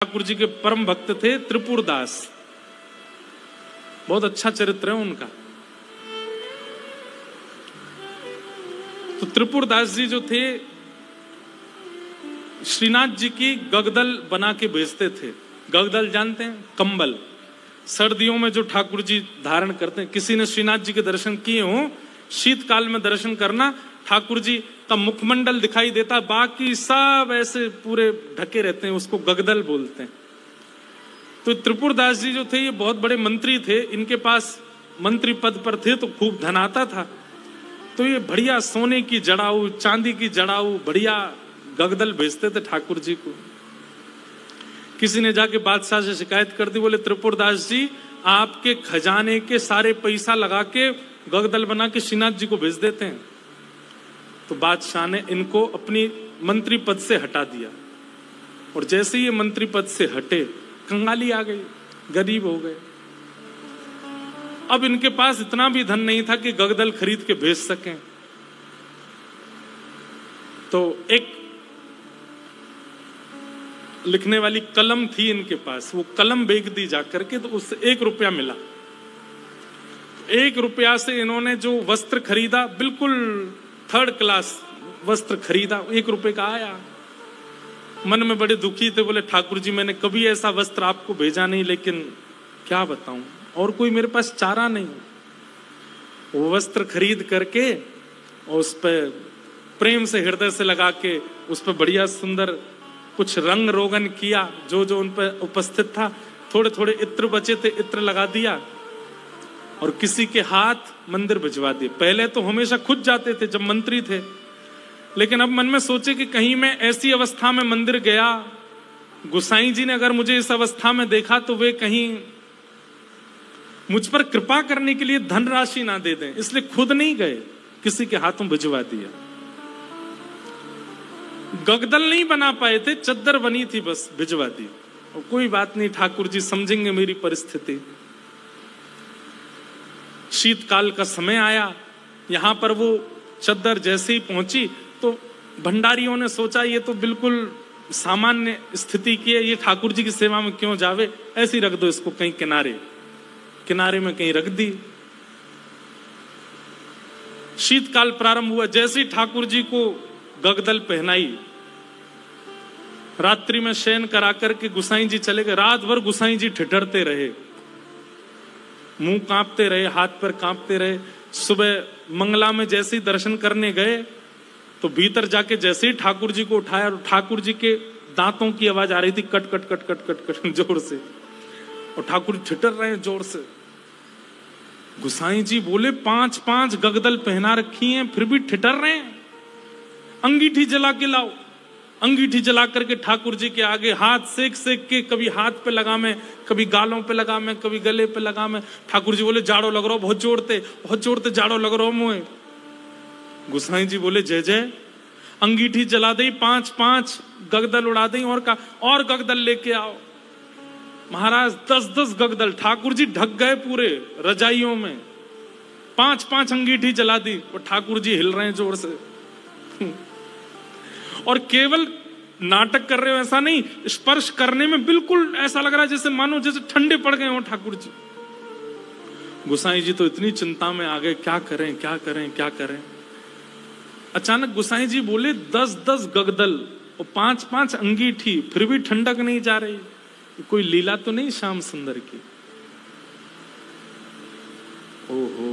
ठाकुर जी के परम भक्त थे त्रिपुरदास। बहुत अच्छा चरित्र है उनका। तो त्रिपुरदास जी जो थे श्रीनाथ जी की गगदल बना के भेजते थे। गगदल जानते हैं? कंबल। सर्दियों में जो ठाकुर जी धारण करते हैं। किसी ने श्रीनाथ जी के दर्शन किए हो, शीतकाल में दर्शन करना, ठाकुर जी का मुखमंडल दिखाई देता, बाकी सब ऐसे पूरे ढके रहते हैं, उसको गगदल बोलते हैं। तो त्रिपुरदास जी जो थे ये बहुत बड़े मंत्री थे, इनके पास मंत्री पद पर थे तो खूब धन आता था। तो ये बढ़िया सोने की जड़ाऊ, चांदी की जड़ाऊ, बढ़िया गगदल भेजते थे ठाकुर जी को। किसी ने जाके बादशाह से शिकायत कर दी, बोले त्रिपुरदास जी आपके खजाने के सारे पैसा लगा के गगदल बना के श्रीनाथ जी को भेज देते हैं। तो बादशाह ने इनको अपनी मंत्री पद से हटा दिया, और जैसे ही ये मंत्री पद से हटे कंगाली आ गई, गरीब हो गए। अब इनके पास इतना भी धन नहीं था कि गगदल खरीद के भेज सकें। तो एक लिखने वाली कलम थी इनके पास, वो कलम बेच दी जाकर के, तो उससे 1 रुपया मिला। 1 रुपया से इन्होंने जो वस्त्र खरीदा, बिल्कुल 3rd क्लास वस्त्र खरीदा, 1 रुपए का आया। मन में बड़े दुखी थे, बोले ठाकुर जी मैंने कभी ऐसा वस्त्र आपको भेजा नहीं, लेकिन क्या बताऊं, और कोई मेरे पास चारा नहीं। वो वस्त्र खरीद करके और उस पर प्रेम से हृदय से लगा के उस पर बढ़िया सुंदर कुछ रंग रोगन किया, जो जो उन पर उपस्थित था। थोड़े थोड़े इत्र बचे थे, इत्र लगा दिया और किसी के हाथ मंदिर भिजवा दिए। पहले तो हमेशा खुद जाते थे जब मंत्री थे, लेकिन अब मन में सोचे कि कहीं मैं ऐसी अवस्था में मंदिर गया, गुसाई जी ने अगर मुझे इस अवस्था में देखा तो वे कहीं मुझ पर कृपा करने के लिए धनराशि ना दे दें, इसलिए खुद नहीं गए, किसी के हाथों भिजवा दिया। गगदल नहीं बना पाए थे, चद्दर बनी थी, बस भिजवा दी। और कोई बात नहीं, ठाकुर जी समझेंगे मेरी परिस्थिति। शीतकाल का समय आया, यहां पर वो चद्दर जैसे ही पहुंची तो भंडारियों ने सोचा ये तो बिल्कुल सामान्य स्थिति की है, ये ठाकुर जी की सेवा में क्यों जावे, ऐसे ही रख दो इसको कहीं किनारे में कहीं रख दी। शीतकाल प्रारंभ हुआ, जैसे ही ठाकुर जी को गगदल पहनाई, रात्रि में शयन करा करके गुसाई जी चले गए। रात भर गुसाई जी ठिठरते रहे, मुंह कांपते रहे, हाथ पर कांपते रहे। सुबह मंगला में जैसे ही दर्शन करने गए तो भीतर जाके जैसे ही ठाकुर जी को उठाया, ठाकुर जी के दांतों की आवाज आ रही थी, cut cut cut cut cut cut जोर से, और ठाकुर ठिठर रहे हैं जोर से। गुसाई जी बोले 5-5 गगदल पहना रखी हैं फिर भी ठिठर रहे हैं, अंगीठी जला के लाओ। अंगीठी जला करके ठाकुर जी के आगे हाथ सेक सेक के, कभी हाथ पे लगा मैं, कभी गालों पे लगा मैं, कभी गले पे लगा मैं। ठाकुर जी बोले जाड़ो लग रहा हो, बहुत जोड़ते जाड़ो लग रहा हो मुझे। गुसाई जी बोले जय जय। अंगीठी जला दी, 5-5 गगदल उड़ा दी, और गगदल लेके आओ। महाराज 10-10 गगदल, ठाकुर जी ढक गए पूरे रजाइयों में। 5-5 अंगीठी जला दी और ठाकुर जी हिल रहे हैं जोर से। और केवल नाटक कर रहे हो ऐसा नहीं, स्पर्श करने में बिल्कुल ऐसा लग रहा है जैसे मानो जैसे ठंडे पड़ गए हो ठाकुर जी। गुसाई जी तो इतनी चिंता में आ गए, क्या करें। अचानक गुसाई जी बोले 10-10 गगदल और 5-5 अंगीठी, फिर भी ठंडक नहीं जा रही, कोई लीला तो नहीं श्याम सुंदर की। ओहो,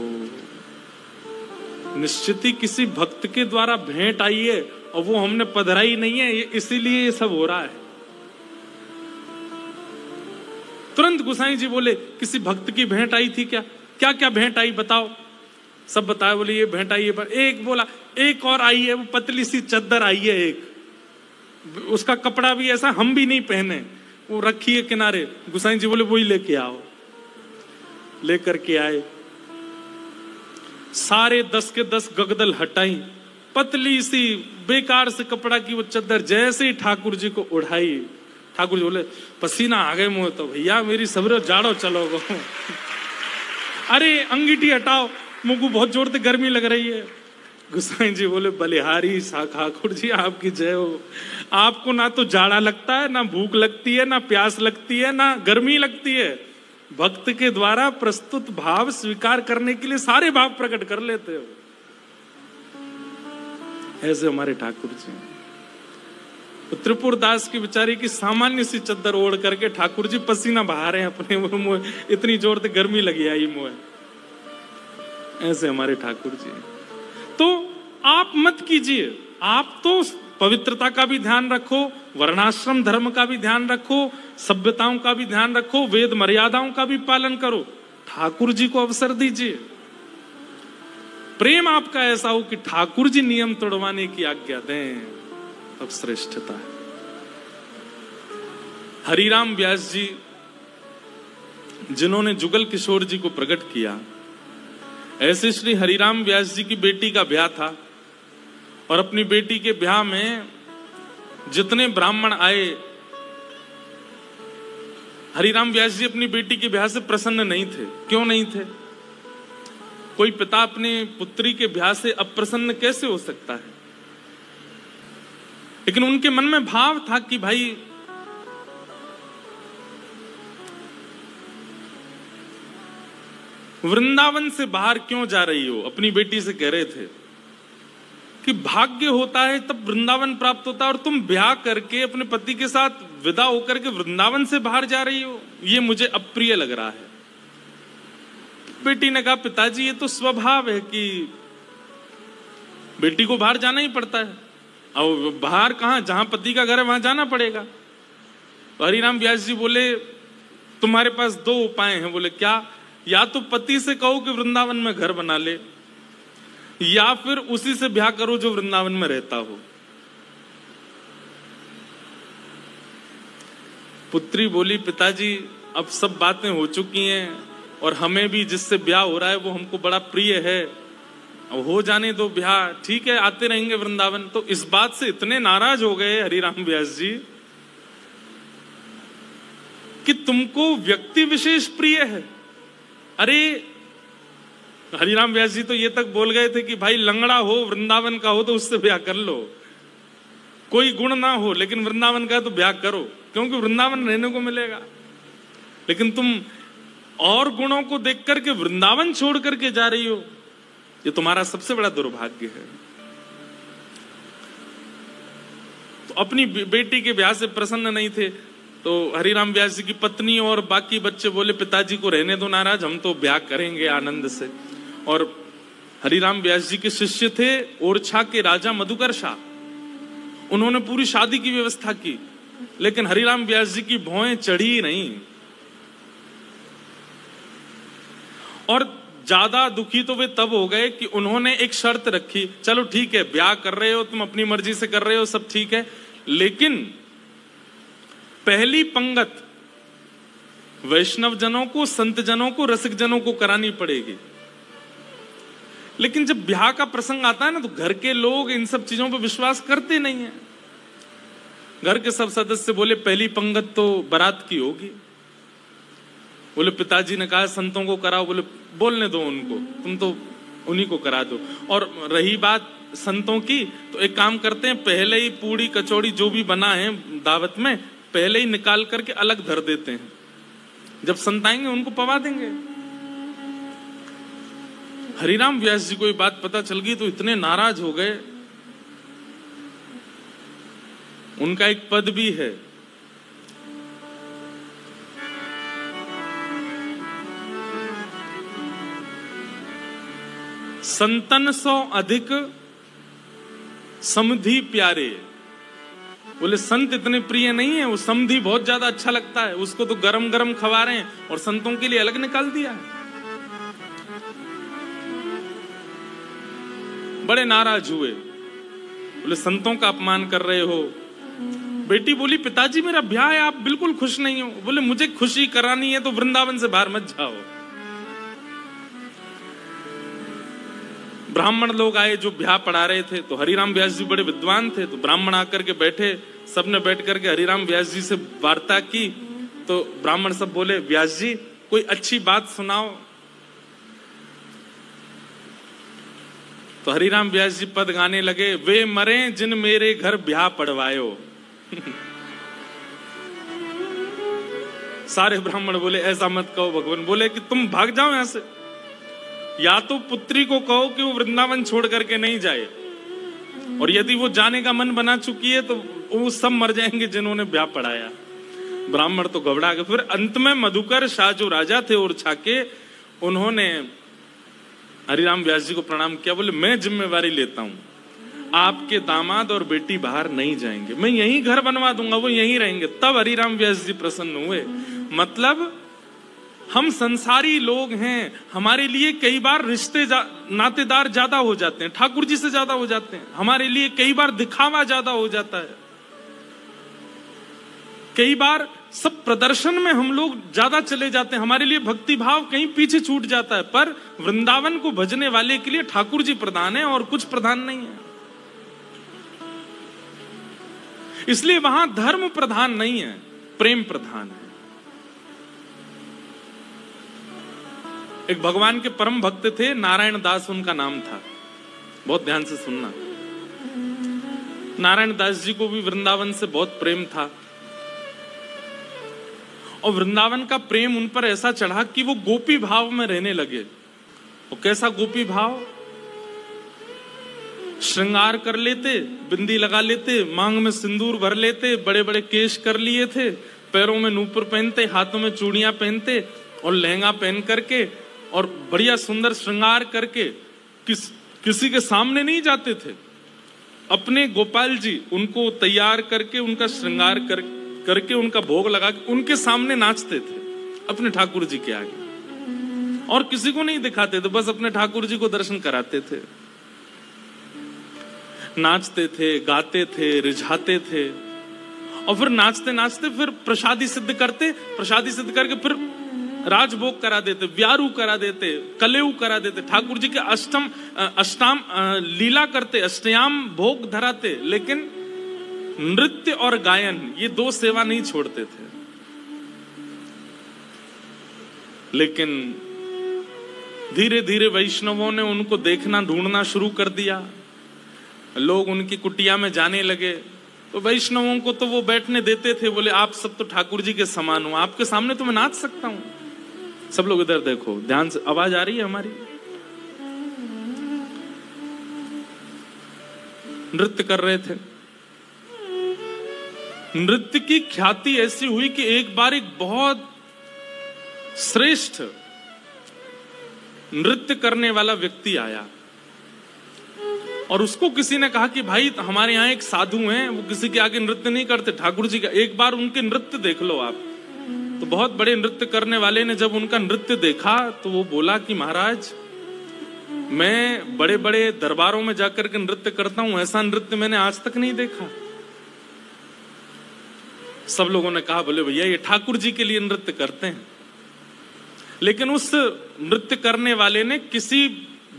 निश्चित ही किसी भक्त के द्वारा भेंट आई है और वो हमने पधराई नहीं है, इसीलिए ये सब हो रहा है। तुरंत गुसाई जी बोले किसी भक्त की भेंट आई थी क्या? क्या भेंट आई बताओ। सब बताया, बोले ये भेंट आई है। एक बोला एक और आई है, वो पतली सी चद्दर आई है एक, उसका कपड़ा भी ऐसा हम भी नहीं पहने, वो रखी है किनारे। गुसाई जी बोले वही लेके आओ। लेकर के आए, सारे 10 के 10 गगदल हटाई, पतली सी बेकार से कपड़ा की वो चद्दर जैसे ही ठाकुर जी को उड़ाई, ठाकुर जी बोले पसीना आ गए मुंह, तो भैया मेरी सबरे जाड़ो चलोगो। अरे अंगीठी हटाओ, मुझको बहुत जोर से गर्मी लग रही है। गोसाई जी बोले बलिहारी ठाकुर जी आपकी जय हो। आपको ना तो जाड़ा लगता है, ना भूख लगती है, ना प्यास लगती है, ना गर्मी लगती है। भक्त के द्वारा प्रस्तुत भाव स्वीकार करने के लिए सारे भाव प्रकट कर लेते हो। ऐसे हमारे ठाकुर जी। तो त्रिपुर दास की बेचारी की सामान्य सी चद्दर ओढ़ करके ठाकुर जी पसीना बहा रहे हैं अपने मुंह, इतनी जोर से गर्मी लगी आई मुंह। ऐसे हमारे ठाकुर जी। तो आप मत कीजिए, आप तो पवित्रता का भी ध्यान रखो, वर्णाश्रम धर्म का भी ध्यान रखो, सभ्यताओं का भी ध्यान रखो, वेद मर्यादाओं का भी पालन करो। ठाकुर जी को अवसर दीजिए। प्रेम आपका ऐसा हो कि ठाकुर जी नियम तोड़वाने की आज्ञा दें, तब श्रेष्ठता है। हरिराम व्यास जी जिन्होंने जुगल किशोर जी को प्रकट किया, ऐसे श्री हरिराम व्यास जी की बेटी का ब्याह था और अपनी बेटी के ब्याह में जितने ब्राह्मण आए, हरिराम व्यास जी अपनी बेटी के ब्याह से प्रसन्न नहीं थे। क्यों नहीं थे? कोई पिता अपने पुत्री के ब्याह से अप्रसन्न कैसे हो सकता है? लेकिन उनके मन में भाव था कि भाई वृंदावन से बाहर क्यों जा रही हो? अपनी बेटी से कह रहे थे कि भाग्य होता है तब वृंदावन प्राप्त होता है, और तुम ब्याह करके अपने पति के साथ विदा होकर के वृंदावन से बाहर जा रही हो, ये मुझे अप्रिय लग रहा है। बेटी ने कहा पिताजी ये तो स्वभाव है कि बेटी को बाहर जाना ही पड़ता है, और बाहर कहां, जहां पति का घर है वहां जाना पड़ेगा। तो हरिराम व्यास जी बोले तुम्हारे पास दो उपाय हैं। बोले क्या? या तो पति से कहो कि वृंदावन में घर बना ले, या फिर उसी से ब्याह करो जो वृंदावन में रहता हो। पुत्री बोली पिताजी अब सब बातें हो चुकी हैं और हमें भी जिससे ब्याह हो रहा है वो हमको बड़ा प्रिय है, अब हो जाने दो ब्याह, ठीक है आते रहेंगे वृंदावन। तो इस बात से इतने नाराज हो गए हरिराम व्यास जी कि तुमको व्यक्ति विशेष प्रिय है। अरे हरिराम व्यास जी तो ये तक बोल गए थे कि भाई लंगड़ा हो, वृंदावन का हो तो उससे ब्याह कर लो, कोई गुण ना हो लेकिन वृंदावन का तो ब्याह करो, क्योंकि वृंदावन रहने को मिलेगा। लेकिन तुम और गुणों को देख करके वृंदावन छोड़ करके जा रही हो, ये तुम्हारा सबसे बड़ा दुर्भाग्य है। तो अपनी बेटी के ब्याह से प्रसन्न नहीं थे, तो हरिराम व्यास जी की पत्नी और बाकी बच्चे बोले पिताजी को रहने दो नाराज, हम तो ब्याह करेंगे आनंद से। और हरिराम व्यास जी के शिष्य थे ओरछा के राजा मधुकर शाह, उन्होंने पूरी शादी की व्यवस्था की, लेकिन हरिराम व्यास जी की भौएं चढ़ी नहीं। और ज्यादा दुखी तो वे तब हो गए कि उन्होंने एक शर्त रखी, चलो ठीक है ब्याह कर रहे हो तुम, अपनी मर्जी से कर रहे हो, सब ठीक है, लेकिन पहली पंगत वैष्णव जनों को, संत जनों को, रसिक जनों को करानी पड़ेगी। लेकिन जब ब्याह का प्रसंग आता है ना, तो घर के लोग इन सब चीजों पर विश्वास करते नहीं है। घर के सब सदस्य बोले पहली पंगत तो बारात की होगी। बोले पिताजी ने कहा संतों को कराओ। बोले बोलने दो उनको, तुम तो उन्हीं को करा दो। और रही बात संतों की, तो एक काम करते हैं, पहले ही पूड़ी कचौड़ी जो भी बना है दावत में पहले ही निकाल करके अलग धर देते हैं, जब संत आएंगे उनको पवा देंगे। हरिराम व्यास जी को ये बात पता चल गई तो इतने नाराज हो गए। उनका एक पद भी है, संतन सौ अधिक समधि प्यारे। बोले संत इतने प्रिय नहीं है, वो समधि बहुत ज्यादा अच्छा लगता है, उसको तो गरम गरम खवा रहे हैं और संतों के लिए अलग निकाल दिया है। बड़े नाराज हुए, बोले संतों का अपमान कर रहे हो। बेटी बोली पिताजी मेरा ब्याह है, आप बिल्कुल खुश नहीं हो। बोले मुझे खुशी करानी है तो वृंदावन से बाहर मत जाओ। ब्राह्मण लोग आए जो ब्याह पढ़ा रहे थे, तो हरिराम व्यास जी बड़े विद्वान थे, तो ब्राह्मण आकर के बैठे, सबने बैठ करके हरिराम व्यास जी से वार्ता की। तो ब्राह्मण सब बोले व्यास जी कोई अच्छी बात सुनाओ। तो हरिराम व्यास जी पद गाने लगे, वे मरे जिन मेरे घर ब्याह पड़वायो। सारे ब्राह्मण बोले ऐसा मत कहो। भगवान बोले कि तुम भाग जाओ यहां से, या तो पुत्री को कहो कि वो वृंदावन छोड़ करके नहीं जाए, और यदि वो जाने का मन बना चुकी है तो वो सब मर जाएंगे जिन्होंने ब्याह पढ़ाया। ब्राह्मण तो घबरा गए। फिर अंत में मधुकर शाह जो राजा थे ओरछा के, उन्होंने हरिराम व्यास जी को प्रणाम किया। बोले मैं जिम्मेवारी लेता हूं, आपके दामाद और बेटी बाहर नहीं जाएंगे, मैं यहीं घर बनवा दूंगा, वो यहीं रहेंगे। तब हरिराम व्यास जी प्रसन्न हुए। मतलब हम संसारी लोग हैं, हमारे लिए कई बार रिश्ते नातेदार ज्यादा हो जाते हैं, ठाकुर जी से ज्यादा हो जाते हैं। हमारे लिए कई बार दिखावा ज्यादा हो जाता है, कई बार सब प्रदर्शन में हम लोग ज्यादा चले जाते हैं, हमारे लिए भक्ति भाव कहीं पीछे छूट जाता है। पर वृंदावन को भजने वाले के लिए ठाकुर जी प्रधान है और कुछ प्रधान नहीं है। इसलिए वहां धर्म प्रधान नहीं है, प्रेम प्रधान है। एक भगवान के परम भक्त थे, नारायण दास उनका नाम था। बहुत ध्यान से सुनना। नारायण दास जी को भी वृंदावन से बहुत प्रेम था, और वृंदावन का प्रेम उन पर ऐसा चढ़ा कि वो गोपी भाव में रहने लगे। और कैसा गोपी भाव? श्रृंगार कर लेते, बिंदी लगा लेते, मांग में सिंदूर भर लेते, बड़े बड़े केश कर लिए थे, पैरों में नूपुर पहनते, हाथों में चूड़ियां पहनते और लहंगा पहन करके और बढ़िया सुंदर श्रृंगार करके किसी के सामने नहीं जाते थे। अपने गोपाल जी उनको तैयार करके, उनका श्रृंगार करके उनका भोग लगा के उनके सामने नाचते थे, अपने ठाकुर जी के आगे। और किसी को नहीं दिखाते थे, बस अपने ठाकुर जी को दर्शन कराते थे। नाचते थे, गाते थे, रिझाते थे, और फिर नाचते नाचते फिर प्रसादी सिद्ध करते, प्रसादी सिद्ध करके फिर राजभोग करा देते, व्यारू करा देते, कलेऊ करा देते, ठाकुर जी के अष्टाम लीला करते, अष्टयाम भोग धराते। लेकिन नृत्य और गायन ये दो सेवा नहीं छोड़ते थे। लेकिन धीरे धीरे वैष्णवों ने उनको देखना, ढूंढना शुरू कर दिया। लोग उनकी कुटिया में जाने लगे, तो वैष्णवों को तो वो बैठने देते थे। बोले आप सब तो ठाकुर जी के समान हो, आपके सामने तो मैं नाच सकता हूं। सब लोग इधर देखो, ध्यान से, आवाज आ रही है हमारी? नृत्य कर रहे थे। नृत्य की ख्याति ऐसी हुई कि एक बार एक बहुत श्रेष्ठ नृत्य करने वाला व्यक्ति आया, और उसको किसी ने कहा कि भाई हमारे यहाँ एक साधु हैं, वो किसी के आगे नृत्य नहीं करते, ठाकुर जी का, एक बार उनके नृत्य देख लो आप। तो बहुत बड़े नृत्य करने वाले ने जब उनका नृत्य देखा तो वो बोला कि महाराज, मैं बड़े बड़े दरबारों में जाकर के नृत्य करता हूं, ऐसा नृत्य मैंने आज तक नहीं देखा। सब लोगों ने कहा, बोले भैया ये ठाकुर जी के लिए नृत्य करते हैं। लेकिन उस नृत्य करने वाले ने किसी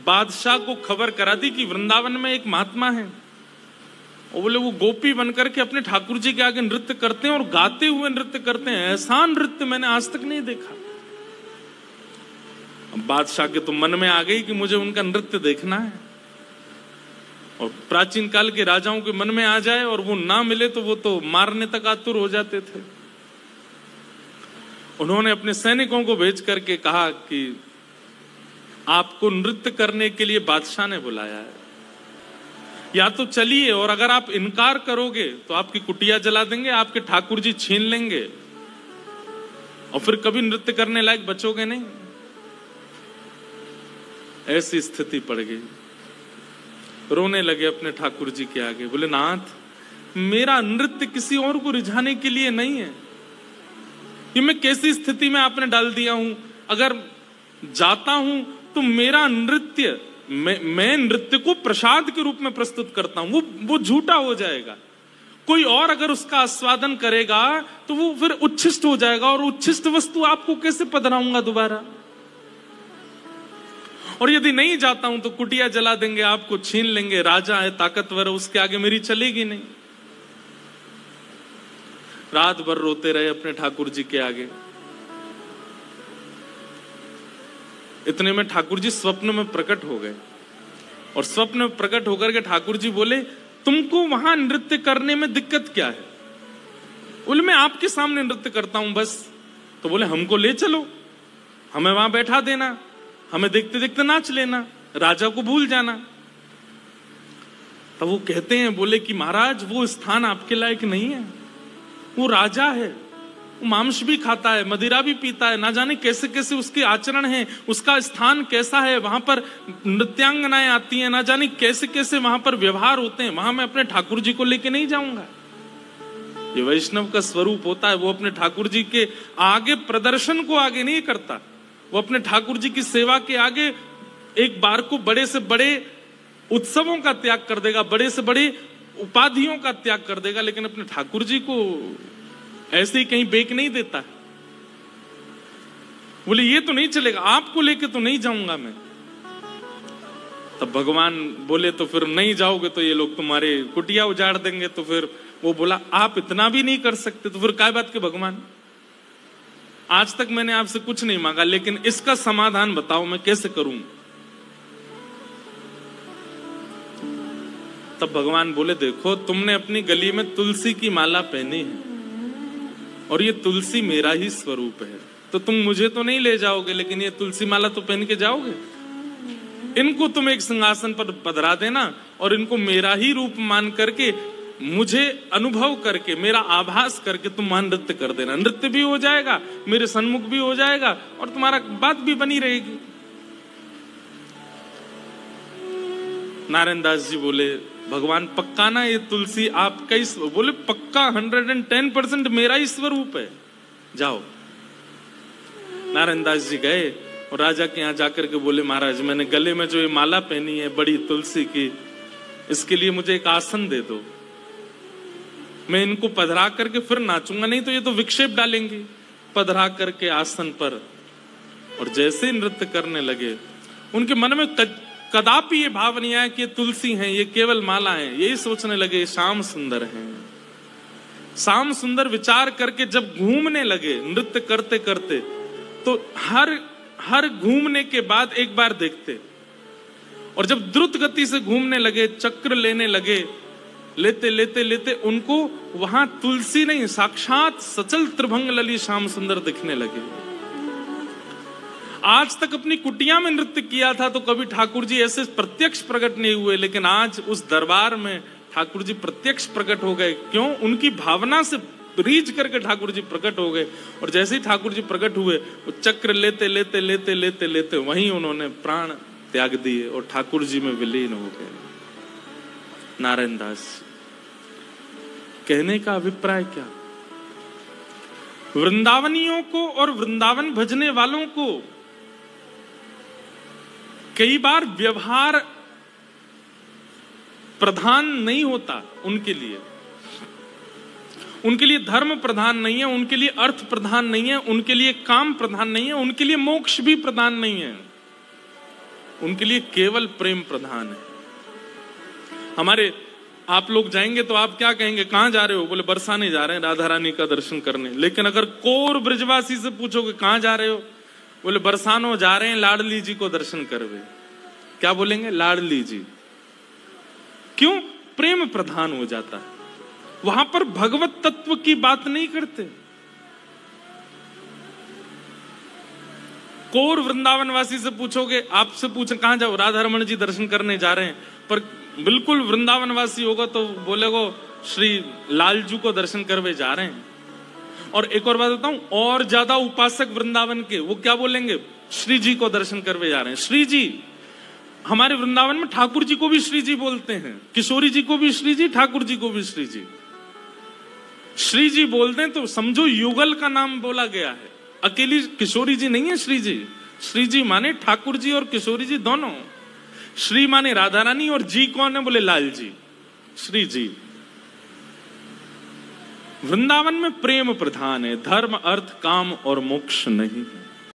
बादशाह को खबर करा दी कि वृंदावन में एक महात्मा है, और बोले वो गोपी बनकर के अपने ठाकुर जी के आगे नृत्य करते हैं और गाते हुए नृत्य करते हैं, ऐसा नृत्य मैंने आज तक नहीं देखा। अब बादशाह के तो मन में आ गई कि मुझे उनका नृत्य देखना है, और प्राचीन काल के राजाओं के मन में आ जाए और वो ना मिले तो वो तो मारने तक आतुर हो जाते थे। उन्होंने अपने सैनिकों को भेज करके कहा कि आपको नृत्य करने के लिए बादशाह ने बुलाया है, या तो चलिए, और अगर आप इनकार करोगे तो आपकी कुटिया जला देंगे, आपके ठाकुर जी छीन लेंगे, और फिर कभी नृत्य करने लायक बचोगे नहीं। ऐसी स्थिति पड़ गई। रोने लगे अपने ठाकुर जी के आगे। बोले नाथ, मेरा नृत्य किसी और को रिझाने के लिए नहीं है, ये मैं कैसी स्थिति में आपने डाल दिया हूं। अगर जाता हूं तो मेरा नृत्य, मैं नृत्य को प्रसाद के रूप में प्रस्तुत करता हूं, वो झूठा हो जाएगा। कोई और अगर उसका आस्वादन करेगा तो वो फिर उच्छिष्ट हो जाएगा, और उच्छिष्ट वस्तु आपको कैसे पधराऊंगा दोबारा। और यदि नहीं जाता हूं तो कुटिया जला देंगे, आपको छीन लेंगे, राजा है ताकतवर, उसके आगे मेरी चलेगी नहीं। रात भर रोते रहे अपने ठाकुर जी के आगे। इतने में ठाकुर जी स्वप्न में प्रकट हो गए। और स्वप्न में प्रकट होकर के ठाकुर जी बोले, तुमको वहां नृत्य करने में दिक्कत क्या है? बोले, मैं आपके सामने नृत्य करता हूं बस। तो बोले, हमको ले चलो, हमें वहां बैठा देना, हमें देखते देखते नाच लेना, राजा को भूल जाना। तब वो कहते हैं, बोले कि महाराज वो स्थान आपके लायक नहीं है, वो राजा है, वो मांस भी खाता है, मदिरा भी पीता है, ना जाने कैसे कैसे उसके आचरण हैं, उसका स्थान कैसा है, वहां पर नृत्यांगनाएं आती हैं, ना जाने कैसे कैसे वहां पर व्यवहार होते हैं, वहां मैं अपने ठाकुर जी को लेके नहीं जाऊंगा। ये वैष्णव का स्वरूप होता है, वो अपने ठाकुर जी के आगे प्रदर्शन को आगे नहीं करता, वो अपने ठाकुर जी की सेवा के आगे एक बार को बड़े से बड़े उत्सवों का त्याग कर देगा, बड़े से बड़े उपाधियों का त्याग कर देगा, लेकिन अपने ठाकुर जी को ऐसे ही कहीं बेक नहीं देता। बोले, ये तो नहीं चलेगा, आपको लेके तो नहीं जाऊंगा मैं। तब भगवान बोले, तो फिर नहीं जाओगे तो ये लोग तुम्हारे कुटिया उजाड़ देंगे। तो फिर वो बोला, आप इतना भी नहीं कर सकते, तो फिर क्या बात के भगवान, आज तक मैंने आपसे कुछ नहीं मांगा, लेकिन इसका समाधान बताओ मैं कैसे करूं। तब भगवान बोले, देखो तुमने अपनी गली में तुलसी की माला पहनी है और ये तुलसी मेरा ही स्वरूप है, तो तुम मुझे तो नहीं ले जाओगे, लेकिन ये तुलसी माला तो पहन के जाओगे। इनको तुम एक सिंहासन पर पधरा देना और इनको मेरा ही रूप मान करके, मुझे अनुभव करके, मेरा आभास करके तुम वहां नृत्य कर देना। नृत्य भी हो जाएगा, मेरे सन्मुख भी हो जाएगा और तुम्हारा बात भी बनी रहेगी। नारायण दास जी बोले, भगवान पक्का ना ये तुलसी आपका ही? बोले, पक्का 110% मेरा ही स्वरूप है, जाओ। नारायण दास जी गए और राजा के यहाँ जाकर के बोले, महाराज मैंने गले में जो ये माला पहनी है बड़ी तुलसी की, इसके लिए मुझे एक आसन दे दो, मैं इनको पधरा करके फिर नाचूंगा, नहीं तो ये तो विक्षेप डालेंगे। पधरा करके आसन पर, और जैसे नृत्य करने लगे, उनके मन में कदापि ये भाव नहीं आया कि ये तुलसी हैं, ये केवल माला हैं। यही सोचने लगे श्याम सुंदर हैं। श्याम सुंदर विचार करके जब घूमने लगे नृत्य करते करते, तो हर घूमने के बाद एक बार देखते, और जब द्रुत गति से घूमने लगे, चक्र लेने लगे, लेते लेते लेते उनको वहां तुलसी नहीं, साक्षात सचल त्रिभंग लली श्याम सुंदर दिखने लगे। आज तक अपनी कुटिया में नृत्य किया था तो कभी ठाकुर जी ऐसे प्रत्यक्ष प्रकट नहीं हुए, लेकिन आज उस दरबार में ठाकुर जी प्रत्यक्ष प्रकट हो गए। क्यों? उनकी भावना से रीझ करके ठाकुर जी प्रकट हो गए। और जैसे ही ठाकुर जी प्रकट हुए, वो चक्र लेते लेते लेते लेते लेते वहीं उन्होंने प्राण त्याग दिए और ठाकुर जी में विलीन हो गए। नारायण दास कहने का अभिप्राय क्या? वृंदावनियों को और वृंदावन भजने वालों को कई बार व्यवहार प्रधान नहीं होता, उनके लिए धर्म प्रधान नहीं है, उनके लिए अर्थ प्रधान नहीं है, उनके लिए काम प्रधान नहीं है, उनके लिए मोक्ष भी प्रधान नहीं है, उनके लिए केवल प्रेम प्रधान है। हमारे आप लोग जाएंगे तो आप क्या कहेंगे, कहां जा रहे हो? बोले बरसाने जा रहे हैं, राधा रानी का दर्शन करने। लेकिन अगर कोर ब्रजवासी से पूछोगे कहां जा रहे हो, बोले बरसानो जा रहे हैं लाडली जी को दर्शन करवे। क्या बोलेंगे? लाडली जी। क्यों? प्रेम प्रधान हो जाता है, वहां पर भगवत तत्व की बात नहीं करते। कोर वृंदावनवासी से पूछोगे, आपसे पूछे कहां जाओ, राधा रमण जी दर्शन करने जा रहे हैं, पर बिल्कुल वृंदावनवासी होगा तो बोलेगो श्री लालजू को दर्शन करवे जा रहे हैं। और एक और बात बताऊं, और ज्यादा उपासक वृंदावन के, वो क्या बोलेंगे? श्री जी को दर्शन करवे जा रहे हैं। श्री जी, हमारे वृंदावन में ठाकुर जी को भी श्री जी बोलते हैं, किशोरी जी को भी श्री जी, ठाकुर जी को भी श्री जी। श्री जी बोलते हैं तो समझो युगल का नाम बोला गया है, अकेली किशोरी जी नहीं है श्री जी। श्री जी माने ठाकुर जी और किशोरी जी दोनों। श्री माने राधा रानी और जी कौन है? बोले लाल जी, श्री जी। वृंदावन में प्रेम प्रधान है, धर्म अर्थ काम और मोक्ष नहीं है।